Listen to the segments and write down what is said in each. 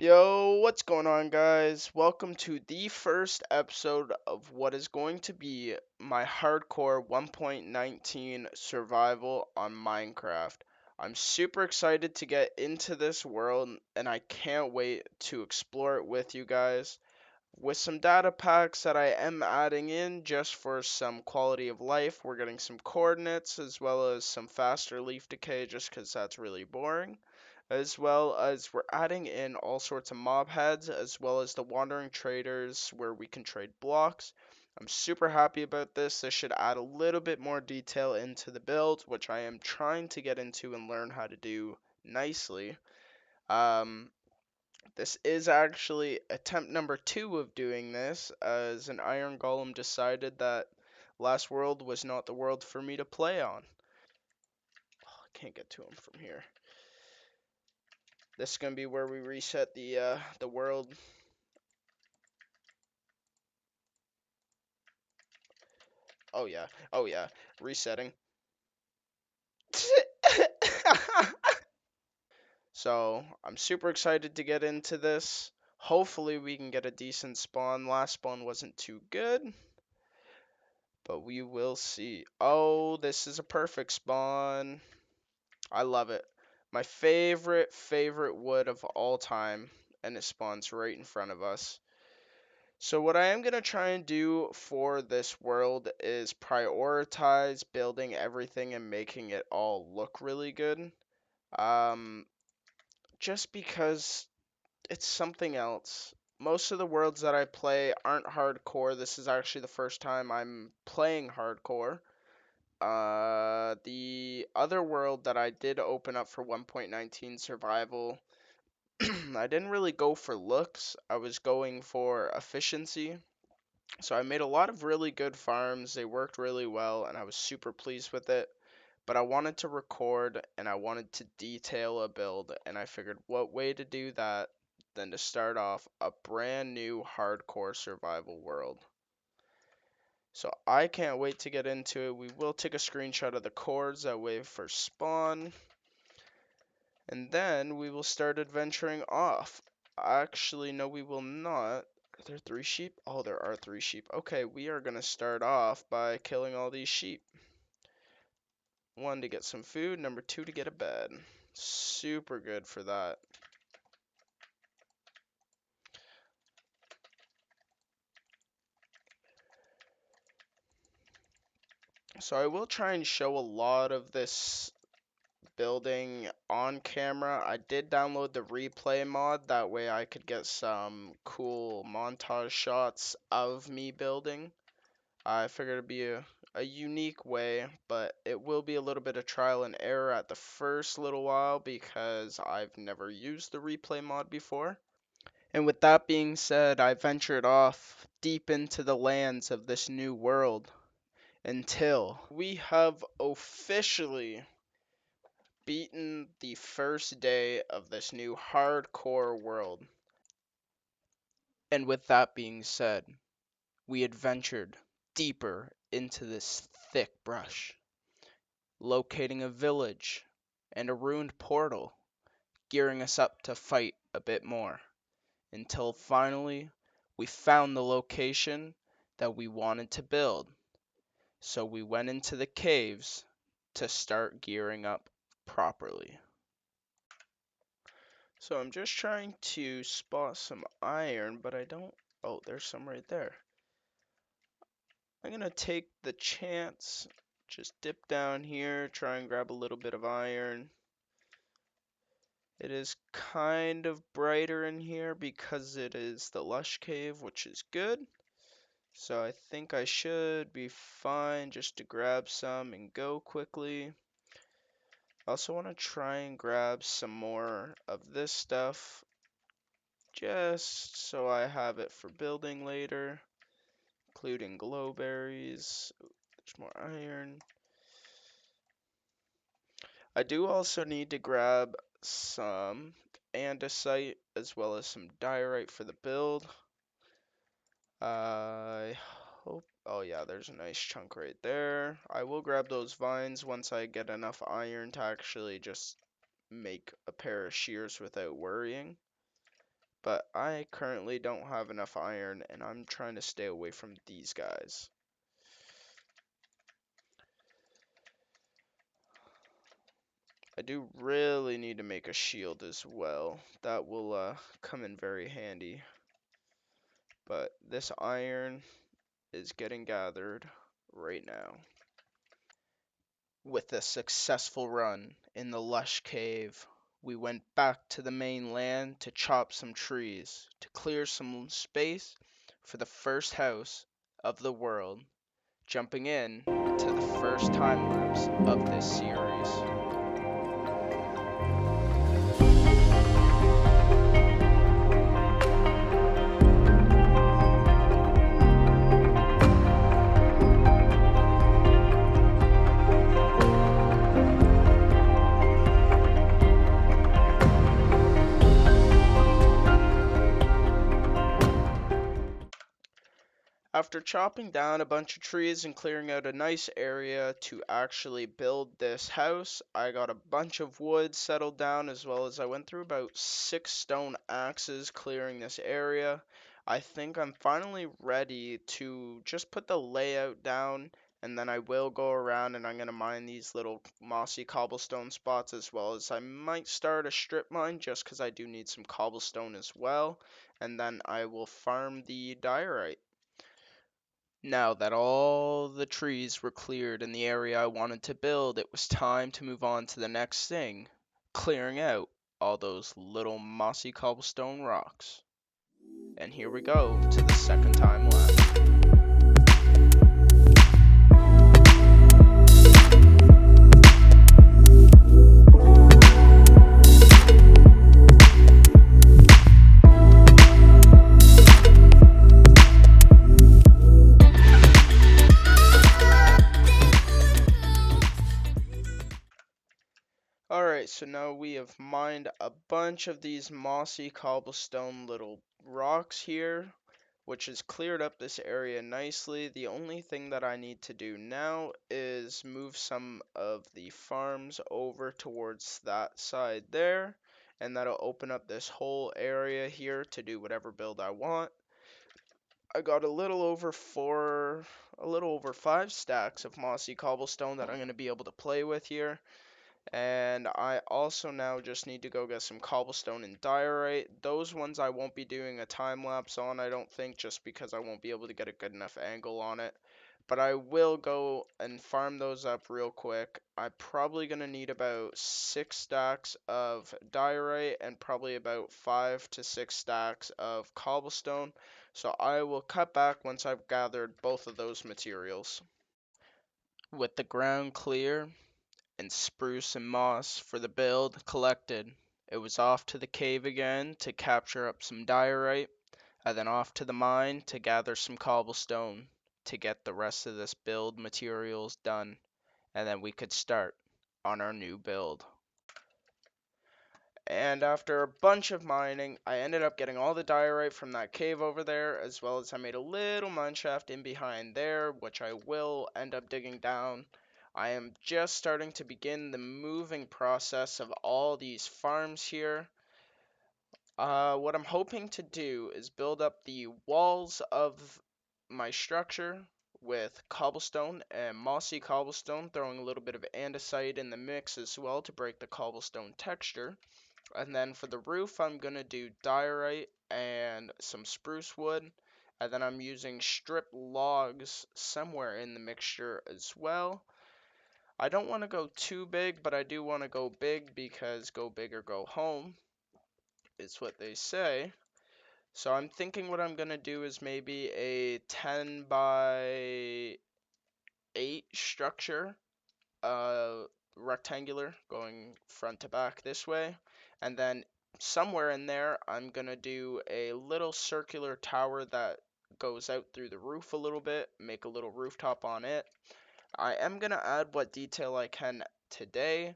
Yo, what's going on, guys? Welcome to the first episode of what is going to be my hardcore 1.19 survival on Minecraft. I'm super excited to get into this world and I can't wait to explore it with you guys. With some data packs that I am adding in just for some quality of life, we're getting some coordinates as well as some faster leaf decay just because that's really boring, as well as we're adding in all sorts of mob heads as well as the wandering traders where we can trade blocks. I'm super happy about this. This should add a little bit more detail into the build, which I am trying to get into and learn how to do nicely. Um, this is actually attempt number 2 of doing this, as an Iron Golem decided that Last World was not the world for me to play on. Oh, I can't get to him from here. This is gonna be where we reset the world. Oh yeah, oh yeah, resetting. So I'm super excited to get into this. Hopefully we can get a decent spawn. Last spawn wasn't too good, but we will see. Oh, this is a perfect spawn. I love it. My favorite wood of all time, and it spawns right in front of us. So what I am going to try and do for this world is prioritize building everything and making it all look really good. Um, just because it's something else. Most of the worlds that I play aren't hardcore. This is actually the first time I'm playing hardcore. The other world that I did open up for 1.19 survival, I didn't really go for looks. I was going for efficiency. So I made a lot of really good farms. They worked really well, and I was super pleased with it. But I wanted to record and I wanted to detail a build, and I figured what way to do that than to start off a brand new hardcore survival world. So I can't wait to get into it. We will take a screenshot of the cores that way for spawn, and then we will start adventuring off. Actually, no, we will not. Are there 3 sheep? Oh, there are 3 sheep. Okay, we are gonna start off by killing all these sheep. 1, to get some food, number 2, to get a bed. Super good for that. So I will try and show a lot of this building on camera. I did download the replay mod, that way I could get some cool montage shots of me building. I figured it'd be a unique way, but it will be a little bit of trial and error at the first little while because I've never used the replay mod before. And with that being said, I ventured off deep into the lands of this new world until we have officially beaten the first day of this new hardcore world. And with that being said, we adventured deeper into this thick brush, locating a village and a ruined portal, gearing us up to fight a bit more, until finally we found the location that we wanted to build. So we went into the caves to start gearing up properly. So I'm just trying to spot some iron, but I don't. Oh, there's some right there. I'm gonna take the chance, just dip down here, try and grab a little bit of iron. It is kind of brighter in here because it is the lush cave, which is good. So I think I should be fine just to grab some and go quickly. I also want to try and grab some more of this stuff just so I have it for building later, including glowberries. There's more iron. I do also need to grab some andesite as well as some diorite for the build. I hope. Oh, yeah, there's a nice chunk right there. I will grab those vines once I get enough iron to actually just make a pair of shears without worrying. but I currently don't have enough iron, and I'm trying to stay away from these guys. I do really need to make a shield as well. That will come in very handy. But this iron is getting gathered right now. With a successful run in the lush cave, we went back to the mainland to chop some trees, to clear some space for the first house of the world, jumping in to the first time lapse of this series. After chopping down a bunch of trees and clearing out a nice area to actually build this house, I got a bunch of wood settled down, as well as I went through about 6 stone axes clearing this area. I think I'm finally ready to just put the layout down, and then I will go around and I'm going to mine these little mossy cobblestone spots, as well as I might start a strip mine just because I do need some cobblestone as well, and then I will farm the diorite. Now that all the trees were cleared in the area I wanted to build, it was time to move on to the next thing, clearing out all those little mossy cobblestone rocks. And here we go to the second time lapse. Alright, so now we have mined a bunch of these mossy cobblestone little rocks here, which has cleared up this area nicely. The only thing that I need to do now is move some of the farms over towards that side there, and that'll open up this whole area here to do whatever build I want. I got a little over 5 stacks of mossy cobblestone that I'm going to be able to play with here. And I also now just need to go get some cobblestone and diorite. Those ones I won't be doing a time lapse on, I don't think, just because I won't be able to get a good enough angle on it. But I will go and farm those up real quick. I'm probably going to need about 6 stacks of diorite and probably about 5 to 6 stacks of cobblestone. So I will cut back once I've gathered both of those materials. With the ground clear and spruce and moss for the build collected, it was off to the cave again to capture up some diorite, and then off to the mine to gather some cobblestone to get the rest of this build materials done, and then we could start on our new build. And after a bunch of mining, I ended up getting all the diorite from that cave over there, as well as I made a little mine shaft in behind there, which I will end up digging down. I am just starting to begin the moving process of all these farms here. What I'm hoping to do is build up the walls of my structure with cobblestone and mossy cobblestone, throwing a little bit of andesite in the mix as well to break the cobblestone texture. And then for the roof, I'm going to do diorite and some spruce wood. And then I'm using strip logs somewhere in the mixture as well. I don't want to go too big, but I do want to go big because go big or go home is what they say. So I'm thinking what I'm going to do is maybe a 10 by 8 structure, uh, rectangular, going front to back this way. And then somewhere in there, I'm going to do a little circular tower that goes out through the roof a little bit, make a little rooftop on it. I am going to add what detail I can today,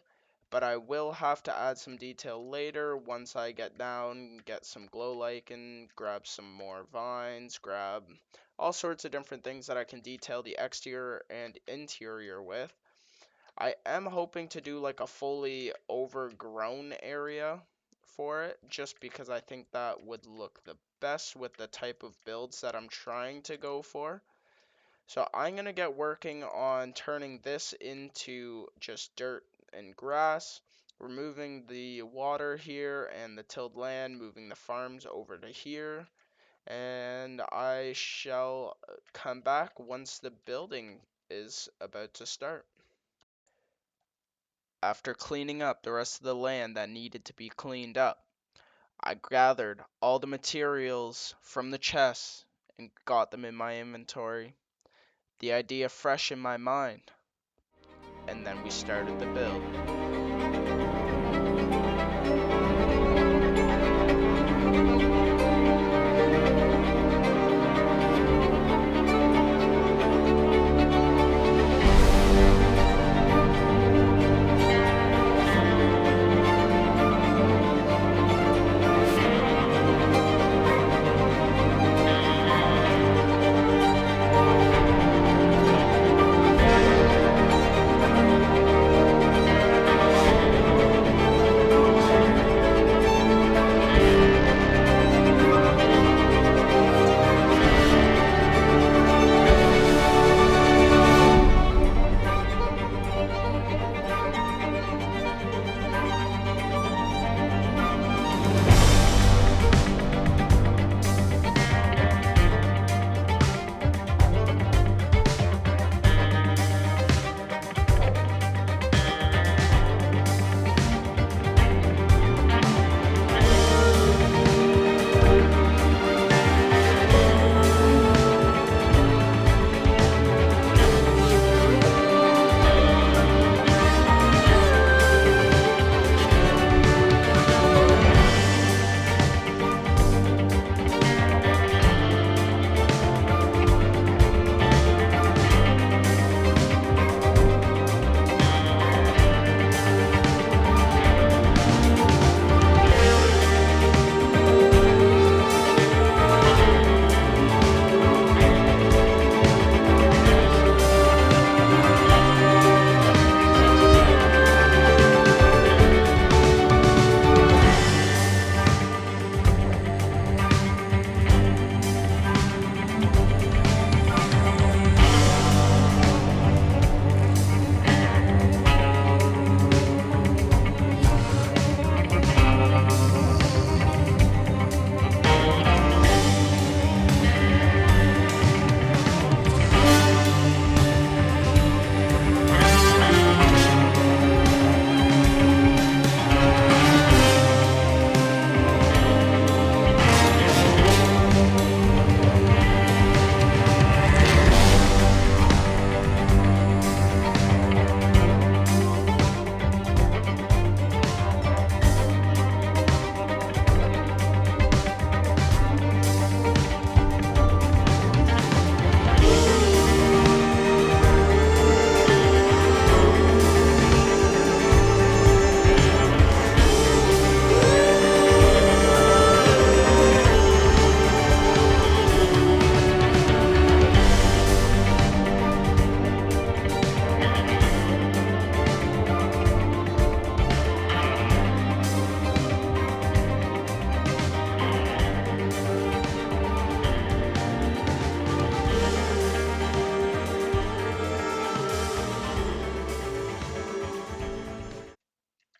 but I will have to add some detail later once I get down, get some glow lichen, grab some more vines, grab all sorts of different things that I can detail the exterior and interior with. I am hoping to do like a fully overgrown area for it, just because I think that would look the best with the type of builds that I'm trying to go for. So I'm going to get working on turning this into just dirt and grass, removing the water here and the tilled land, moving the farms over to here, and I shall come back once the building is about to start. After cleaning up the rest of the land that needed to be cleaned up, I gathered all the materials from the chests and got them in my inventory, the idea fresh in my mind, and then we started the build.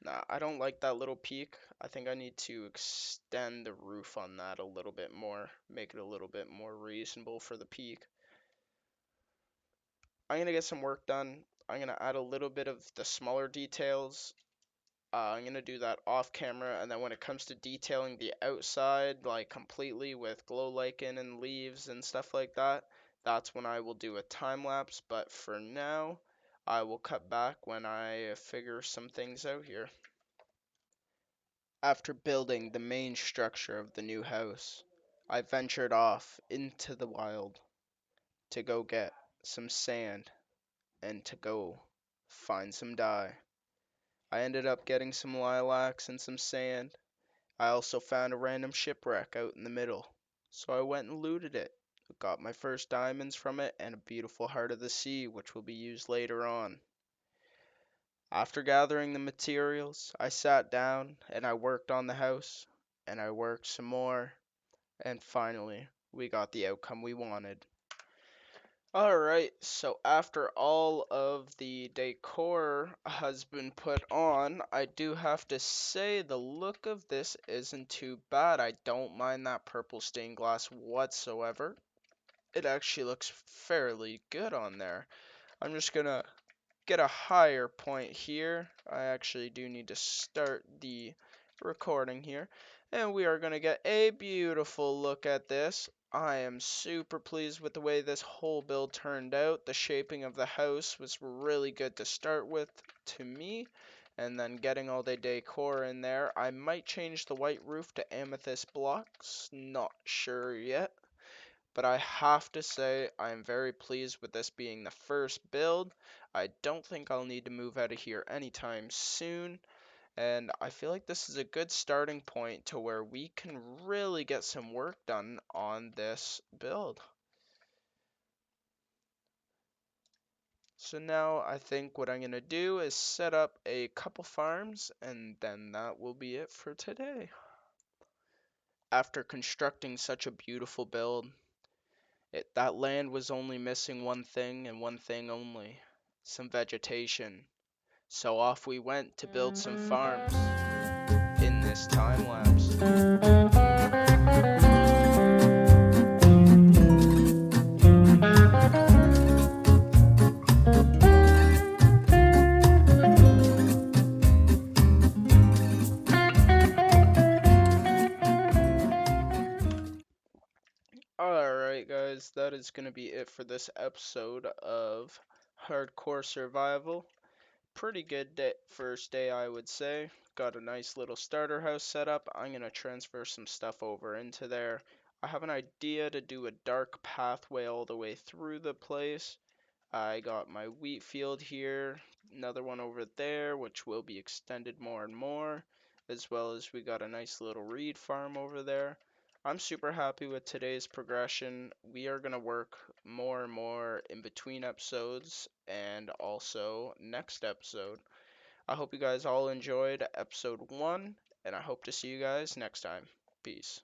Nah, I don't like that little peak. I think I need to extend the roof on that a little bit more, make it a little bit more reasonable for the peak. I'm gonna get some work done. I'm gonna add a little bit of the smaller details. I'm gonna do that off camera, and then when it comes to detailing the outside, like completely with glow lichen and leaves and stuff like that, that's when I will do a time lapse. But for now, I will cut back when I figure some things out here. After building the main structure of the new house, I ventured off into the wild to go get some sand and to go find some dye. I ended up getting some lilacs and some sand. I also found a random shipwreck out in the middle, so I went and looted it. Got my first diamonds from it and a beautiful heart of the sea, which will be used later on. After gathering the materials, I sat down and I worked on the house, and I worked some more, and finally, we got the outcome we wanted. Alright, so after all of the decor has been put on, I do have to say the look of this isn't too bad. I don't mind that purple stained glass whatsoever. It actually looks fairly good on there. I'm just gonna get a higher point here. I actually do need to start the recording here. And we are going to get a beautiful look at this. I am super pleased with the way this whole build turned out. The shaping of the house was really good to start with to me. And then getting all the decor in there. I might change the white roof to amethyst blocks. Not sure yet. But I have to say I am very pleased with this being the first build. I don't think I'll need to move out of here anytime soon, and I feel like this is a good starting point to where we can really get some work done on this build. So now I think what I'm going to do is set up a couple farms, and then that will be it for today. After constructing such a beautiful build, that land was only missing one thing and one thing only, some vegetation. So off we went to build some farms in this time lapse. Alright guys, that is going to be it for this episode of Hardcore Survival. Pretty good first day, I would say. Got a nice little starter house set up. I'm going to transfer some stuff over into there. I have an idea to do a dark pathway all the way through the place. I got my wheat field here, another one over there, which will be extended more and more, as well as we got a nice little reed farm over there. I'm super happy with today's progression. We are going to work more and more in between episodes and also next episode. I hope you guys all enjoyed episode 1, and I hope to see you guys next time. Peace.